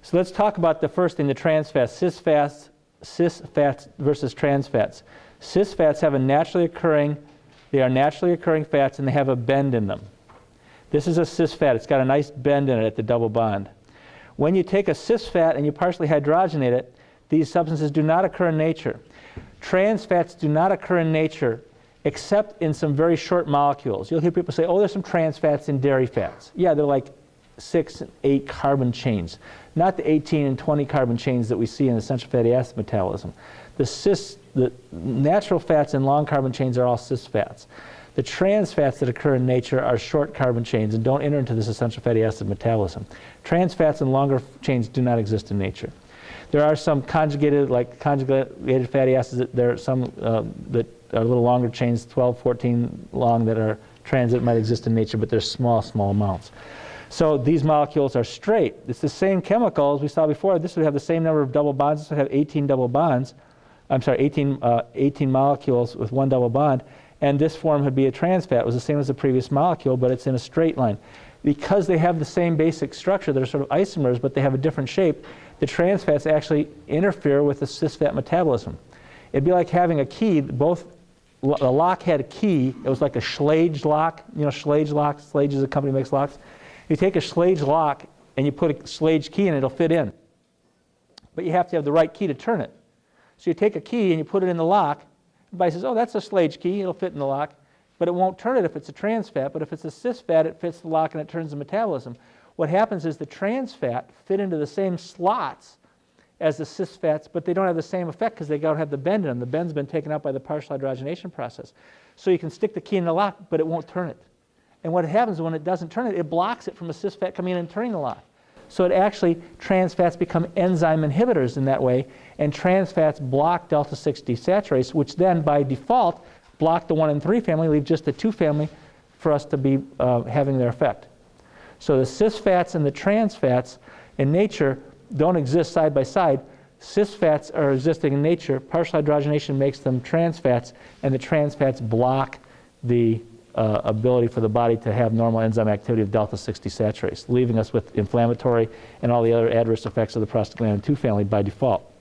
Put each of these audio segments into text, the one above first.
So let's talk about the first thing, the trans fats, cis fats versus trans fats. Cis fats have a naturally occurring, they are naturally occurring fats and they have a bend in them. This is a cis fat. It's got a nice bend in it at the double bond. When you take a cis fat and you partially hydrogenate it, these substances do not occur in nature. Trans fats do not occur in nature except in some very short molecules. You'll hear people say, oh, there's some trans fats in dairy fats. Yeah, they're like 6 and 8 carbon chains, not the 18 and 20 carbon chains that we see in essential fatty acid metabolism. The natural fats in long carbon chains are all cis fats. The trans fats that occur in nature are short carbon chains and don't enter into this essential fatty acid metabolism. Trans fats and longer chains do not exist in nature. There are some conjugated fatty acids. There are some that are a little longer chains, 12, 14 long, that are trans that might exist in nature, but they're small amounts. So these molecules are straight. It's the same chemical as we saw before. This would have the same number of double bonds. This would have 18 double bonds. I'm sorry, 18 molecules with one double bond. And this form would be a trans fat. It was the same as the previous molecule, but it's in a straight line. Because they have the same basic structure, they're sort of isomers, but they have a different shape, the trans fats actually interfere with the cis fat metabolism. It'd be like having a key. The lock had a key. It was like a Schlage lock. You know, Schlage locks. Schlage is a company that makes locks. You take a Schlage lock and you put a Schlage key in, it'll fit in. But you have to have the right key to turn it. So you take a key and you put it in the lock. Everybody says, oh, that's a Schlage key. It'll fit in the lock. But it won't turn it if it's a trans fat. But if it's a cis fat, it fits the lock and it turns the metabolism. What happens is the trans fat fit into the same slots as the cis fats, but they don't have the same effect because they don't have the bend in them. The bend's been taken out by the partial hydrogenation process. So you can stick the key in the lock, but it won't turn it. And what happens when it doesn't turn it, it blocks it from a cis fat coming in and turning the lock. So it actually, trans fats become enzyme inhibitors in that way, and trans fats block delta-6 desaturase, which then by default block the 1 and 3 family, leave just the 2 family for us to be having their effect. So the cis fats and the trans fats in nature don't exist side by side. Cis fats are existing in nature. Partial hydrogenation makes them trans fats, and the trans fats block the ability for the body to have normal enzyme activity of delta-6 desaturase, leaving us with inflammatory and all the other adverse effects of the prostaglandin 2 family by default.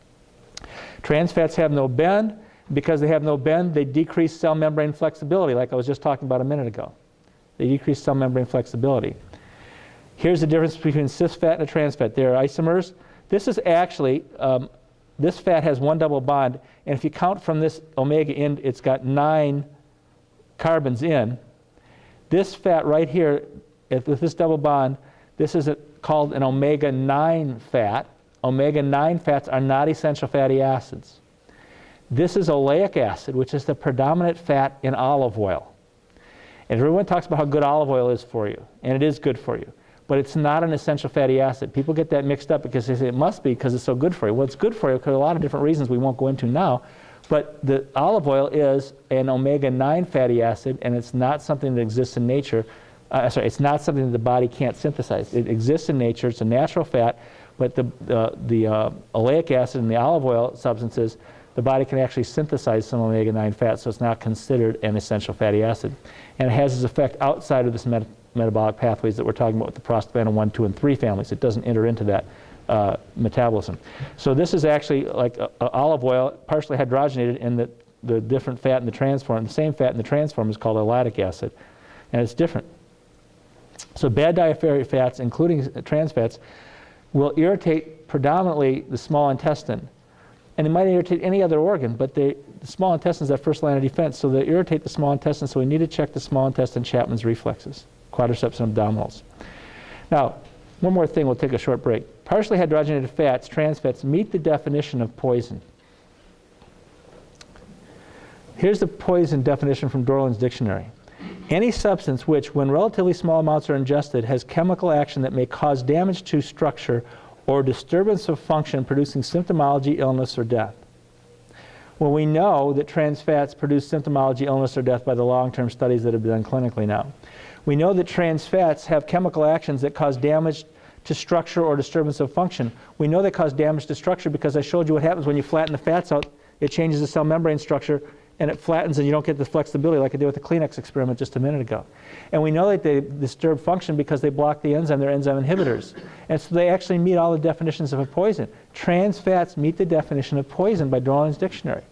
Trans fats have no bend. Because they have no bend, they decrease cell membrane flexibility, like I was just talking about a minute ago. They decrease cell membrane flexibility. Here's the difference between cis fat and a trans fat. They're isomers. This is actually, this fat has one double bond, and if you count from this omega end, it's got 9 carbons in. This fat right here, with this double bond, this is called an omega-9 fat. Omega-9 fats are not essential fatty acids. This is oleic acid, which is the predominant fat in olive oil. And everyone talks about how good olive oil is for you, and it is good for you. But it's not an essential fatty acid. People get that mixed up because they say it must be because it's so good for you. Well, it's good for you for a lot of different reasons we won't go into now. But the olive oil is an omega-9 fatty acid, and it's not something that exists in nature. It's not something that the body can't synthesize. It exists in nature. It's a natural fat, but the oleic acid and the olive oil substances, the body can actually synthesize some omega-9 fat, so it's not considered an essential fatty acid. And it has its effect outside of this metabolic pathways that we're talking about with the prostaglandin 1, 2, and 3 families. It doesn't enter into that metabolism. So this is actually like olive oil, partially hydrogenated in the different fat in the transform. The same fat in the transform is called lactic acid, and it's different. So bad dietary fats, including trans fats, will irritate predominantly the small intestine. And they might irritate any other organ, but the small intestine is that first line of defense, so they irritate the small intestine, so we need to check the small intestine Chapman's reflexes, quadriceps and abdominals. Now, one more thing, we'll take a short break. Partially hydrogenated fats, trans fats, meet the definition of poison. Here's the poison definition from Dorland's dictionary. Any substance which, when relatively small amounts are ingested, has chemical action that may cause damage to structure or disturbance of function, producing symptomology, illness, or death. Well, we know that trans fats produce symptomology, illness, or death by the long-term studies that have been done clinically now. We know that trans fats have chemical actions that cause damage to structure or disturbance of function. We know they cause damage to structure because I showed you what happens when you flatten the fats out. It changes the cell membrane structure, and it flattens and you don't get the flexibility like I did with the Kleenex experiment just a minute ago. And we know that they disturb function because they block the enzyme, they're enzyme inhibitors. And so they actually meet all the definitions of a poison. Trans fats meet the definition of poison by Darwin's dictionary.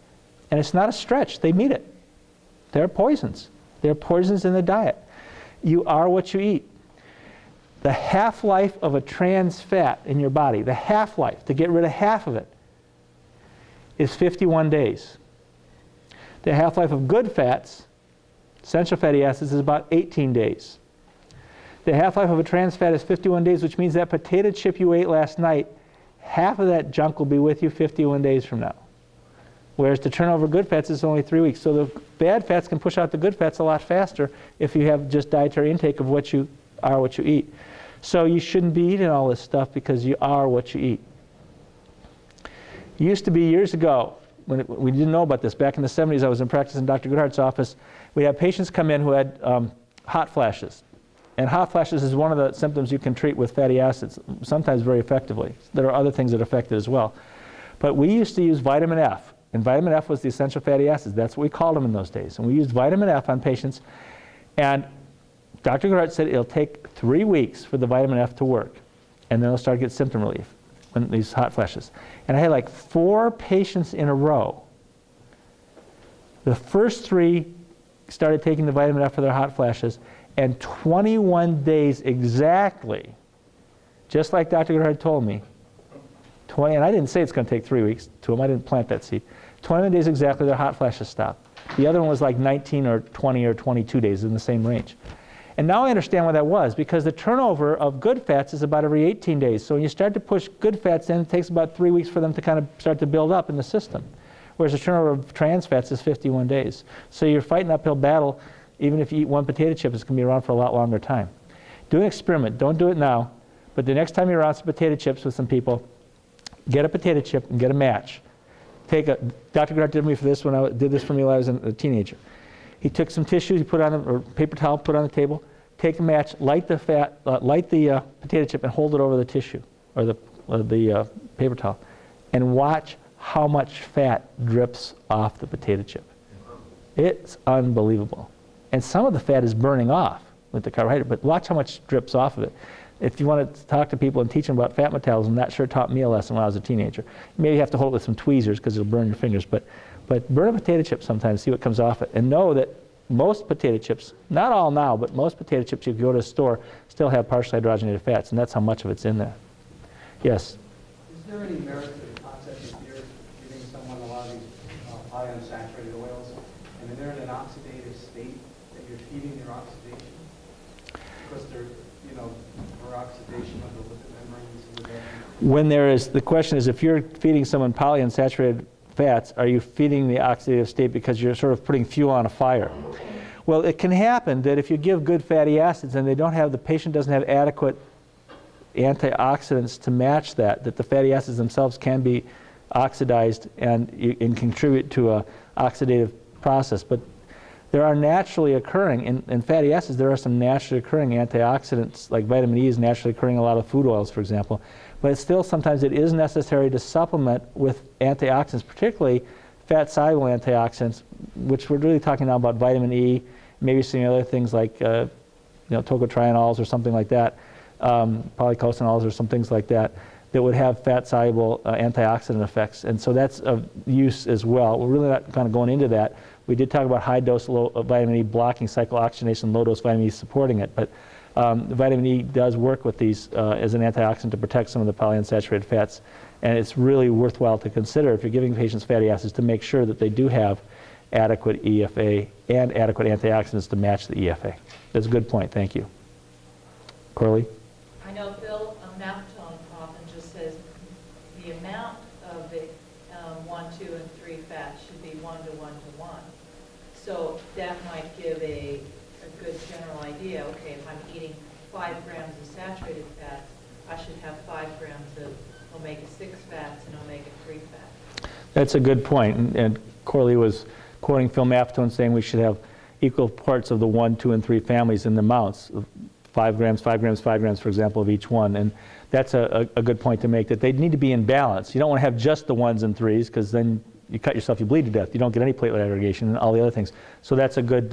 And it's not a stretch, they meet it. They're poisons. They're poisons in the diet. You are what you eat. The half-life of a trans fat in your body, the half-life, to get rid of half of it, is 51 days. The half-life of good fats, essential fatty acids, is about 18 days. The half-life of a trans fat is 51 days, which means that potato chip you ate last night, half of that junk will be with you 51 days from now. Whereas the turnover of good fats is only 3 weeks. So the bad fats can push out the good fats a lot faster if you have just dietary intake of what you are, what you eat. So you shouldn't be eating all this stuff because you are what you eat. It used to be years ago, when we didn't know about this, back in the 70s, I was in practice in Dr. Goodhart's office. We had patients come in who had hot flashes. And hot flashes is one of the symptoms you can treat with fatty acids, sometimes very effectively. There are other things that affect it as well. But we used to use vitamin F. And vitamin F was the essential fatty acids. That's what we called them in those days. And we used vitamin F on patients. And Dr. Goodhart said it'll take 3 weeks for the vitamin F to work. And then it'll start to get symptom relief when these hot flashes. And I had like 4 patients in a row. The first 3 started taking the vitamin F for their hot flashes. And 21 days exactly, just like Dr. Goodhart told me, and I didn't say it's going to take 3 weeks to them. I didn't plant that seed. 21 days exactly, their hot flashes stopped. The other one was like 19 or 20 or 22 days, in the same range. And now I understand why that was, because the turnover of good fats is about every 18 days. So when you start to push good fats in, it takes about 3 weeks for them to kind of start to build up in the system. Whereas the turnover of trans fats is 51 days. So you're fighting an uphill battle. Even if you eat one potato chip, it's going to be around for a lot longer time. Do an experiment. Don't do it now. But the next time you're around some potato chips with some people, get a potato chip and get a match. Dr. Goodhart did me for this did this for me when I was a teenager. He took some tissues, he put on or paper towel, put on the table, take a match, light the potato chip and hold it over the tissue or the paper towel, and watch how much fat drips off the potato chip. It's unbelievable. And some of the fat is burning off with the carbohydrate, but watch how much drips off of it. If you want to talk to people and teach them about fat metabolism, that sure taught me a lesson when I was a teenager. You maybe have to hold it with some tweezers because it'll burn your fingers, but burn a potato chip sometimes, see what comes off it, and know that most potato chips, not all now, but most potato chips you go to a store still have partially hydrogenated fats, and that's how much of it's in there. Yes? Is there any merit to the concept if you're giving someone a lot of these polyunsaturated oils, and then they're in an oxidative state, that you're feeding their oxidation? Because they're, for oxidation of the lipid membranes and whatever. When the question is, if you're feeding someone polyunsaturated fats, are you feeding the oxidative state because you're sort of putting fuel on a fire? Well, it can happen that if you give good fatty acids and the patient doesn't have adequate antioxidants to match that the fatty acids themselves can be oxidized and contribute to an oxidative process. But there are naturally occurring, in fatty acids, there are some naturally occurring antioxidants, like vitamin E is naturally occurring in a lot of food oils, for example. But still, sometimes it is necessary to supplement with antioxidants, particularly fat-soluble antioxidants, which we're really talking now about vitamin E, maybe some other things like tocotrienols or something like that, polycosanols or some things like that, that would have fat-soluble antioxidant effects. And so that's of use as well. We're really not kind of going into that. We did talk about high-dose vitamin E blocking cyclooxygenation, low-dose vitamin E supporting it. But vitamin E does work with these as an antioxidant to protect some of the polyunsaturated fats. And it's really worthwhile to consider, if you're giving patients fatty acids, to make sure that they do have adequate EFA and adequate antioxidants to match the EFA. That's a good point. Thank you. Corley? I know Bill Maffetone often just says the amount of the 1, 2, and 3 fats should be 1 to 1 to 1. So that might give a good general idea. Okay, if I'm eating 5 grams of saturated fats, I should have 5 grams of omega-6 fats and omega-3 fats. That's a good point. And Corley was quoting Phil Maffetone saying we should have equal parts of the 1, 2, and 3 families in the amounts. 5 grams, 5 grams, 5 grams, for example, of each one. And that's a good point to make, that they need to be in balance. You don't want to have just the 1s and 3s, because then you cut yourself, you bleed to death. You don't get any platelet aggregation and all the other things. So that's a good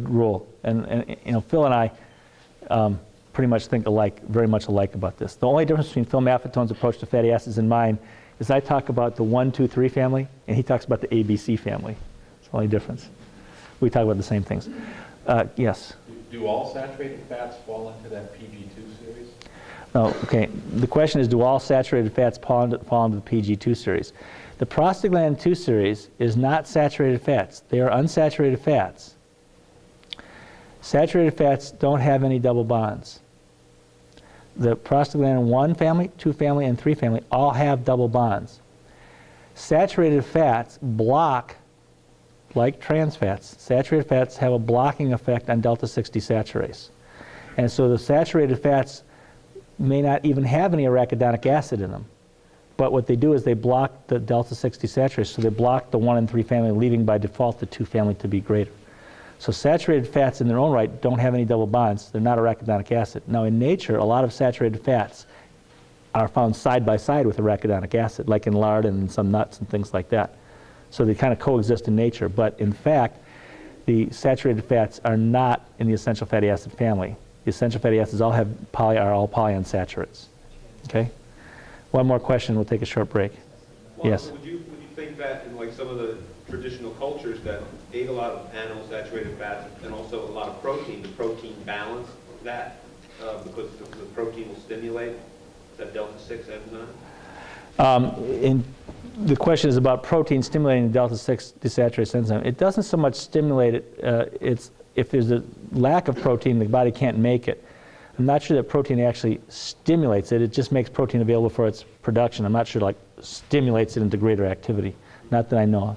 rule. And you know, Phil and I pretty much think alike, very much alike about this. The only difference between Phil Maffetone's approach to fatty acids and mine is I talk about the 1, 2, 3 family, and he talks about the ABC family. It's the only difference. We talk about the same things. Yes? Do all saturated fats fall into that PG2 series? Oh, okay. The question is, do all saturated fats fall into the PG2 series? The prostaglandin 2 series is not saturated fats. They are unsaturated fats. Saturated fats don't have any double bonds. The prostaglandin 1 family, 2 family, and 3 family all have double bonds. Saturated fats block, like trans fats, saturated fats have a blocking effect on delta-6 desaturase. And so the saturated fats may not even have any arachidonic acid in them. But what they do is they block the delta-6 desaturase, so they block the 1 and 3 family, leaving by default the 2 family to be greater. So saturated fats in their own right don't have any double bonds. They're not arachidonic acid. Now in nature, a lot of saturated fats are found side by side with arachidonic acid, like in lard and in some nuts and things like that. So they kind of coexist in nature. But in fact, the saturated fats are not in the essential fatty acid family. The essential fatty acids all are all polyunsaturates. Okay? One more question, we'll take a short break. Well, Yes? would you think that in like some of the traditional cultures that ate a lot of animal saturated fats and also a lot of protein, the protein balance that because the protein will stimulate that delta-6 enzyme? The question is about protein stimulating the delta-6 desaturase enzyme. It doesn't so much stimulate it. If there's a lack of protein, the body can't make it. I'm not sure that protein actually stimulates it. It just makes protein available for its production. I'm not sure like stimulates it into greater activity. Not that I know of.